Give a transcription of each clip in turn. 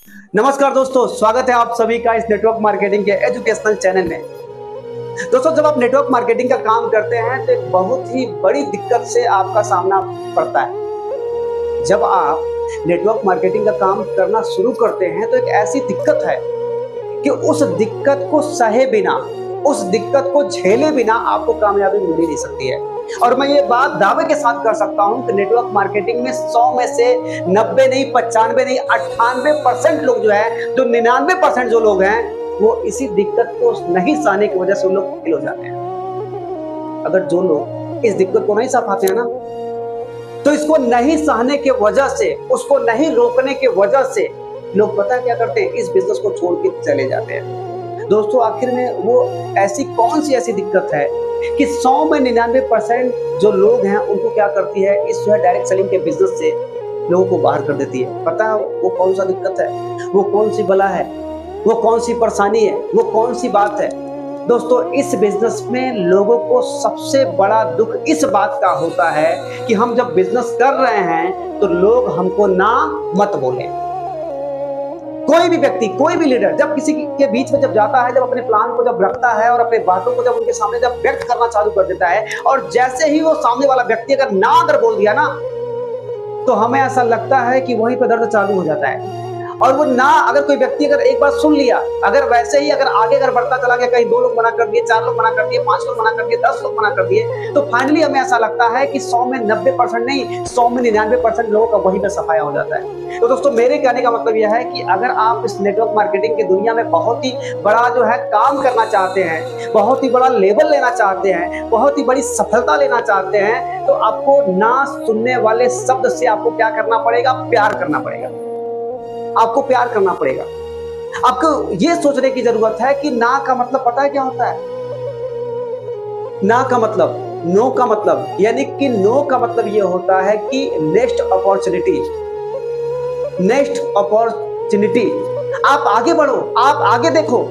नमस्कार दोस्तों, स्वागत है आप सभी का इस नेटवर्क मार्केटिंग के एजुकेशनल चैनल में। दोस्तों, जब आप नेटवर्क मार्केटिंग का काम करते हैं तो एक बहुत ही बड़ी दिक्कत से आपका सामना पड़ता है। जब आप नेटवर्क मार्केटिंग का काम करना शुरू करते हैं तो एक ऐसी दिक्कत है कि उस दिक्कत को सहे बिना, उस दिक्कत को झेले बिना आपको कामयाबी मिल ही नहीं सकती है। और मैं ये बात दावे के साथ कर सकता हूं कि नेटवर्क मार्केटिंग में 100 में से 90 नहीं, 95 नहीं, 98% लोग जो है, जो 99% जो लोग हैं, वो इसी दिक्कत को नहीं सहने की वजह से उन लोग फेल हो जाते हैं। अगर जो लोग इस दिक्कत को नहीं सह पाते हैं ना, तो इसको नहीं सहने के वजह से, उसको नहीं रोकने के वजह से लोग पता क्या करते हैं, इस बिजनेस को छोड़ के चले जाते हैं। दोस्तों, आखिर में वो ऐसी कौन सी ऐसी दिक्कत है कि 100 में 99% जो लोग हैं उनको क्या करती है, इस जो है डायरेक्ट सेलिंग के बिजनेस से लोगों को बाहर कर देती है। पता है वो कौन सा दिक्कत है, वो कौन सी बला है, वो कौन सी परेशानी है, वो कौन सी बात है? दोस्तों, इस बिजनेस में लोगों को सबसे बड़ा दुख इस बात का होता है कि हम जब बिजनेस कर रहे हैं तो लोग हमको ना मत बोले। कोई भी व्यक्ति, कोई भी लीडर जब किसी के बीच में जब जाता है, जब अपने प्लान को जब रखता है और अपने बातों को जब उनके सामने जब व्यक्त करना चालू कर देता है, और जैसे ही वो सामने वाला व्यक्ति अगर ना अगर बोल दिया ना, तो हमें ऐसा लगता है कि वहीं पर दर्द चालू हो जाता है। और वो ना अगर कोई व्यक्ति अगर एक बार सुन लिया, अगर वैसे ही अगर आगे अगर बढ़ता चला गया, कहीं 2 लोग मना कर दिए, 4 लोग मना कर दिए, 5 लोग मना कर दिए, 10 लोग मना कर दिए, तो फाइनली हमें ऐसा लगता है कि 100 में 90% नहीं, 100 में 99% लोगों का वहीं पर सफाया हो जाता है। तो दोस्तों, मेरे कहने का मतलब यह है कि अगर आप इस नेटवर्क मार्केटिंग की दुनिया में बहुत ही बड़ा जो है काम करना चाहते हैं, बहुत ही बड़ा लेवल लेना चाहते हैं, बहुत ही बड़ी सफलता लेना चाहते हैं, तो आपको ना सुनने वाले शब्द से आपको क्या करना पड़ेगा? प्यार करना पड़ेगा। आपको प्यार करना पड़ेगा। आपको यह सोचने की जरूरत है कि ना का मतलब पता है क्या होता है? ना का मतलब, नो का मतलब, यानी कि नो का मतलब यह होता है कि नेक्स्ट अपॉर्चुनिटी, नेक्स्ट अपॉर्चुनिटी। आप आगे बढ़ो, आप आगे देखो।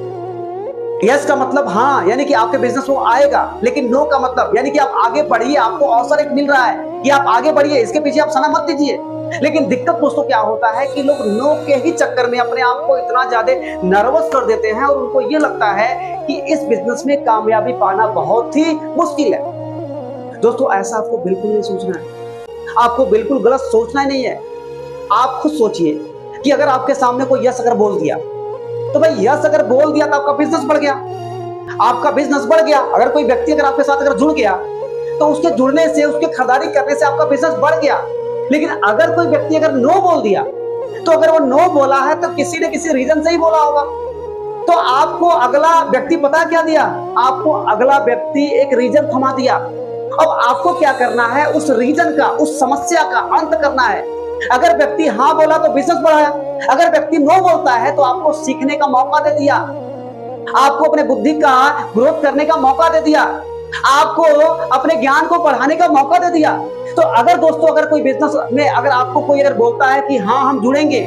यस का मतलब हाँ, यानी कि आपके बिजनेस में आएगा, लेकिन नो का मतलब यानी कि आप आगे बढ़िए, आपको अवसर एक मिल रहा है कि आप आगे बढ़िए, इसके पीछे आप समय मत दीजिए। लेकिन दिक्कत दोस्तों क्या होता है कि लोग नो के ही चक्कर में अपने आप को इतना ज्यादा नर्वस कर देते हैं और उनको ये लगता है कि इस बिजनेस में कामयाबी पाना बहुत ही मुश्किल है। दोस्तों, ऐसा आपको बिल्कुल नहीं सोचना है, आपको बिल्कुल गलत सोचना ही नहीं है। आप खुद सोचिए कि अगर आपके सामने कोई यस अगर बोल दिया, तो भाई यस अगर बोल दिया तो आपका बिजनेस बढ़ गया, आपका बिजनेस बढ़ गया। अगर कोई व्यक्ति अगर आपके साथ अगर जुड़ गया तो उसके जुड़ने से, उसके खरीदारी करने से आपका बिजनेस बढ़ गया। लेकिन अगर कोई व्यक्ति अगर नो बोल दिया, तो अगर वो नो बोला है तो किसी न किसी रीजन से ही बोला होगा। तो आपको अगला व्यक्ति पता क्या दिया? आपको अगला व्यक्ति एक रीजन थमा दिया। अब आपको क्या करना है? उस रीजन का, उस समस्या का अंत करना है। अगर व्यक्ति हाँ बोला तो बिजनेस बढ़ाया, अगर व्यक्ति नो बोलता है तो आपको सीखने का मौका दे दिया, आपको अपने बुद्धि का ग्रोथ करने का मौका दे दिया, आपको अपने ज्ञान को बढ़ाने का मौका दे दिया। तो अगर दोस्तों, अगर कोई बिजनेस में अगर आपको कोई अगर बोलता है कि हाँ हम जुड़ेंगे,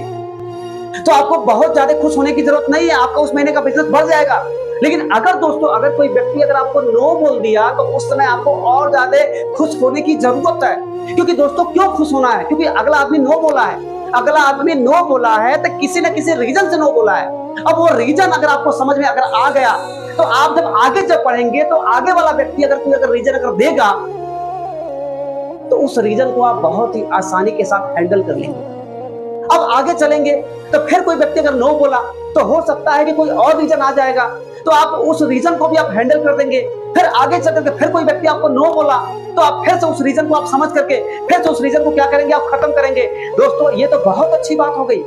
तो आपको बहुत ज्यादा खुश होने की जरूरत नहीं है, आपका उस महीने का बिजनेस बढ़ जाएगा। लेकिन अगर दोस्तों, अगर कोई व्यक्ति अगर आपको नो बोल दिया, तो उस समय आपको और ज्यादा खुश होने की जरूरत है। क्योंकि दोस्तों, क्यों खुश होना है? क्योंकि अगला आदमी नो बोला है। अगला आदमी नो बोला है तो किसी न किसी रीजन से नो बोला है। अब वो रीजन अगर आपको समझ में अगर आ गया, तो आप जब आगे जब पढ़ेंगे तो आगे वाला व्यक्ति अगर कोई अगर रीजन अगर देगा, तो उस रीजन को आप बहुत ही आसानी के साथ हैंडल कर लेंगे। अब आगे चलेंगे तो फिर कोई व्यक्ति अगर नो बोला, तो हो सकता है कि कोई और रीजन आ जाएगा, तो आप उस रीजन को भी आप हैंडल कर देंगे। फिर आगे चल करके फिर कोई व्यक्ति आपको नो बोला, तो आप फिर से उस रीजन को आप समझ करके फिर से उस रीजन को क्या करेंगे? आप खत्म करेंगे। दोस्तों, ये तो बहुत अच्छी बात हो गई।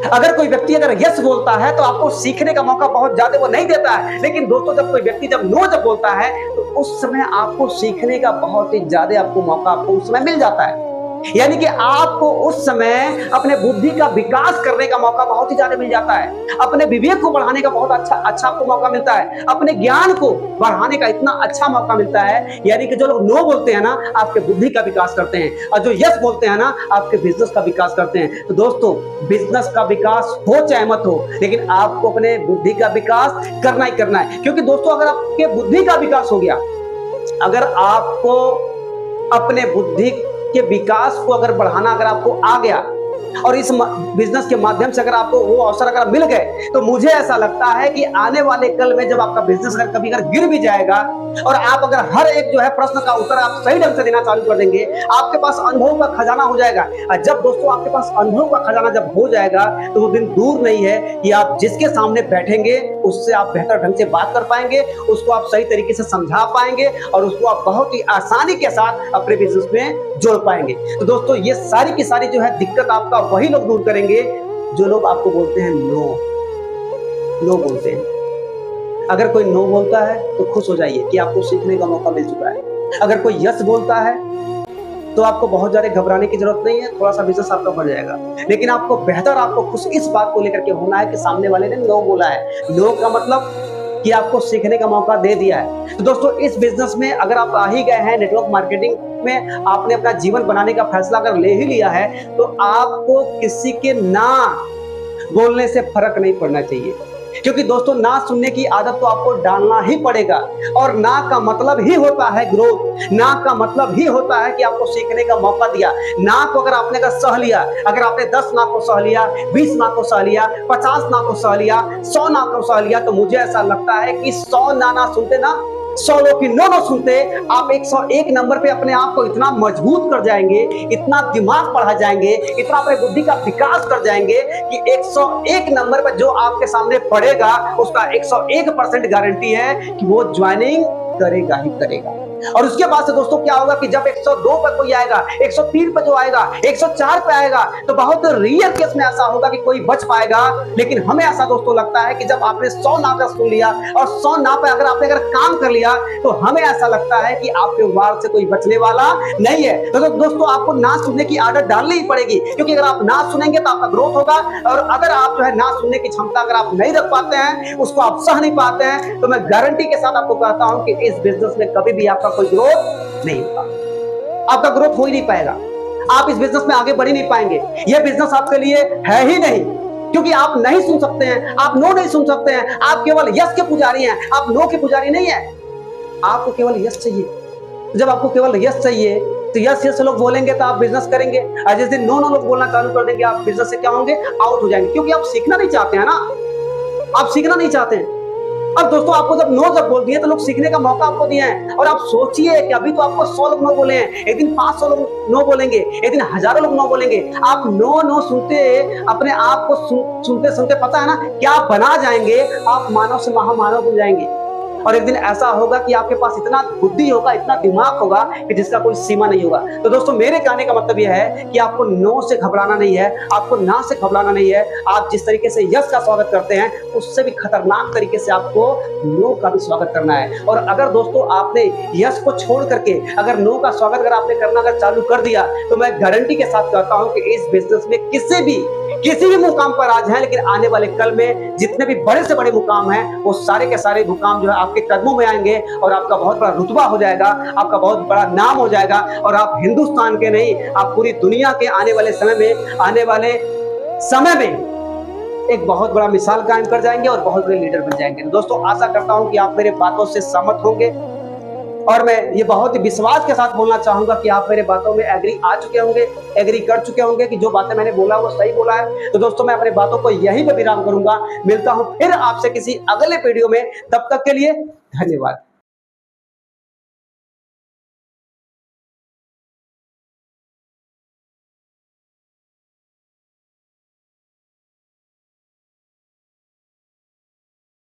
अगर कोई व्यक्ति अगर यस बोलता है तो आपको सीखने का मौका बहुत ज्यादा वो नहीं देता है। लेकिन दोस्तों, जब कोई व्यक्ति जब नो जब बोलता है, तो उस समय आपको सीखने का बहुत ही ज्यादा आपको मौका आपको उस समय मिल जाता है। यानी कि आपको उस समय अपने बुद्धि का विकास करने का मौका बहुत ही ज्यादा मिल जाता है, अपने विवेक को बढ़ाने का बहुत अच्छा आपको मौका मिलता है, अपने ज्ञान को बढ़ाने का इतना अच्छा मौका मिलता है। यानी कि जो लोग नो बोलते हैं ना, आपके बुद्धि का विकास करते हैं, और जो यस बोलते हैं ना, आपके बिजनेस का विकास करते हैं। तो दोस्तों, बिजनेस का विकास हो चाहे मत हो, लेकिन आपको अपने बुद्धि का विकास करना ही करना है। क्योंकि दोस्तों, अगर आपके बुद्धि का विकास हो गया, अगर आपको अपने बुद्धि के विकास को अगर बढ़ाना अगर आपको आ गया, और इस बिजनेस के माध्यम से अगर आपको वो अवसर अगर मिल गए तो मुझे ऐसा लगता है कि आने वाले कल में जब आपका बिजनेस अगर कभी अगर गिर भी जाएगा और आप अगर हर एक जो है प्रश्न का उत्तर आप सही ढंग से देना चालू कर देंगे, आपके पास अनुभव का खजाना हो जाएगा। और जब दोस्तों आपके पास अनुभव का खजाना जब हो जाएगा तो वो दिन दूर नहीं है कि आप जिसके सामने बैठेंगे उससे आप बेहतर ढंग से बात कर पाएंगे, उसको आप सही तरीके से समझा पाएंगे और उसको आप बहुत ही आसानी के साथ अपने बिजनेस में जोड़ पाएंगे। तो दोस्तों ये सारी की सारी जो है दिक्कत आपका वही लोग दूर करेंगे जो लोग आपको बोलते हैं नो बोलते हैं। अगर कोई नो बोलता है तो खुश हो जाइए कि आपको सीखने का मौका मिल चुका है। अगर कोई यस बोलता है तो आपको बहुत ज्यादा घबराने की जरूरत नहीं है, थोड़ा सा बिजनेस आपका बढ़ जाएगा। लेकिन आपको बेहतर आपको खुश इस बात को लेकर के होना है कि सामने वाले ने नो बोला है। नो का मतलब कि आपको सीखने का मौका दे दिया है। तो दोस्तों इस बिजनेस में अगर आप आ ही गए हैं, नेटवर्क मार्केटिंग में आपने अपना जीवन बनाने का फैसला अगर ले ही लिया है, तो आपको किसी के ना बोलने से फर्क नहीं पड़ना चाहिए। क्योंकि दोस्तों ना सुनने की आदत तो आपको डालना ही पड़ेगा। और ना का मतलब ही होता है ग्रोथ, ना का मतलब ही होता है कि आपको सीखने का मौका दिया। ना को अगर आपने सह लिया, अगर आपने 10 ना को सह लिया, 20 ना को सह लिया, 50 ना को सह लिया, 100 ना को सह लिया, तो मुझे ऐसा लगता है कि 100 ना सुनते ना 100 लोग की नो सुनते आप 101 नंबर पे अपने आप को इतना मजबूत कर जाएंगे, इतना दिमाग बढ़ा जाएंगे, इतना अपने बुद्धि का विकास कर जाएंगे कि 101 नंबर पे जो आपके सामने पड़ेगा उसका 101% गारंटी है कि वो ज्वाइनिंग करेगा ही करेगा। और उसके बाद से दोस्तों क्या होगा कि जब 102 पर कोई आएगा, 103 पर जो आएगा, 104 पे आएगा, तो बहुत रियल केस में ऐसा होगा कि कोई बच पाएगा। लेकिन हमें ऐसा दोस्तों लगता है कि जब आपने 100 ना का सुन लिया और 100 ना पे अगर आपने काम कर लिया तो हमें ऐसा लगता है कि आपके वार से कोई बचने वाला नहीं है। तो दोस्तों आपको ना सुनने की आदत डालनी ही पड़ेगी, क्योंकि अगर आप ना सुनेंगे तो आपका ग्रोथ होगा। और अगर आप जो है ना सुनने की क्षमता अगर आप नहीं रख पाते हैं, उसको आप सह नहीं पाते हैं, तो मैं गारंटी के साथ आपको कहता हूं कि इस बिजनेस में कभी भी आपका कोई ग्रोथ नहीं होगा। आपका ग्रोथ हो ही नहीं पाएगा, आप इस बिजनेस में आगे बढ़ ही नहीं पाएंगे। यह बिजनेस आपके लिए है ही नहीं, क्योंकि आप नहीं सुन सकते हैं, आप नो नहीं सुन सकते हैं। आप केवल यस के पुजारी हैं, आप नो के पुजारी नहीं है। आपको केवल यस चाहिए। जब आपको केवल यस चाहिए तो यस लोग बोलेंगे तो आप बिजनेस करेंगे, और जिस दिन नो लोग बोलना चालू कर देंगे आप बिजनेस से क्या होंगे, आउट हो जाएंगे। क्योंकि आप सीखना नहीं चाहते हैं ना, आप सीखना नहीं चाहते हैं। अब दोस्तों आपको जब नो जब बोल दिए तो लोग सीखने का मौका आपको दिया है। और आप सोचिए कि अभी तो आपको 100 लोग नो बोले हैं, एक दिन 500 लोग नो बोलेंगे, एक दिन हजारों लोग नो बोलेंगे। आप नो सुनते अपने आप को सुनते सुनते पता है ना क्या बना जाएंगे, आप मानव से महामानव बन जाएंगे। और एक दिन ऐसा होगा कि आपके पास इतना बुद्धि होगा, इतना दिमाग होगा कि जिसका कोई सीमा नहीं होगा। तो दोस्तों मेरे कहने का मतलब यह है कि आपको नो से घबराना नहीं है, आपको ना से घबराना नहीं है। आप जिस तरीके से यस का स्वागत करते हैं उससे भी खतरनाक तरीके से आपको नो का भी स्वागत करना है। और अगर दोस्तों आपने यस को छोड़ करके अगर नो का स्वागत अगर आपने करना अगर चालू कर दिया, तो मैं गारंटी के साथ कहता हूं कि इस बिजनेस में किसी भी मुकाम पर आज है, लेकिन आने वाले कल में जितने भी बड़े से बड़े मुकाम हैं वो सारे के सारे मुकाम जो है आपके कदमों में आएंगे और आपका बहुत बड़ा रुतबा हो जाएगा, आपका बहुत बड़ा नाम हो जाएगा। और आप हिंदुस्तान के नहीं, आप पूरी दुनिया के आने वाले समय में एक बहुत बड़ा मिसाल कायम कर जाएंगे और बहुत बड़े लीडर बन जाएंगे। तो दोस्तों आशा करता हूं कि आप मेरे बातों से सहमत होंगे, और मैं ये बहुत ही विश्वास के साथ बोलना चाहूंगा कि आप मेरे बातों में एग्री कर चुके होंगे कि जो बातें मैंने बोला वो सही बोला है। तो दोस्तों मैं अपने बातों को यहीं पे विराम करूंगा। मिलता हूं फिर आपसे किसी अगले वीडियो में, तब तक के लिए धन्यवाद।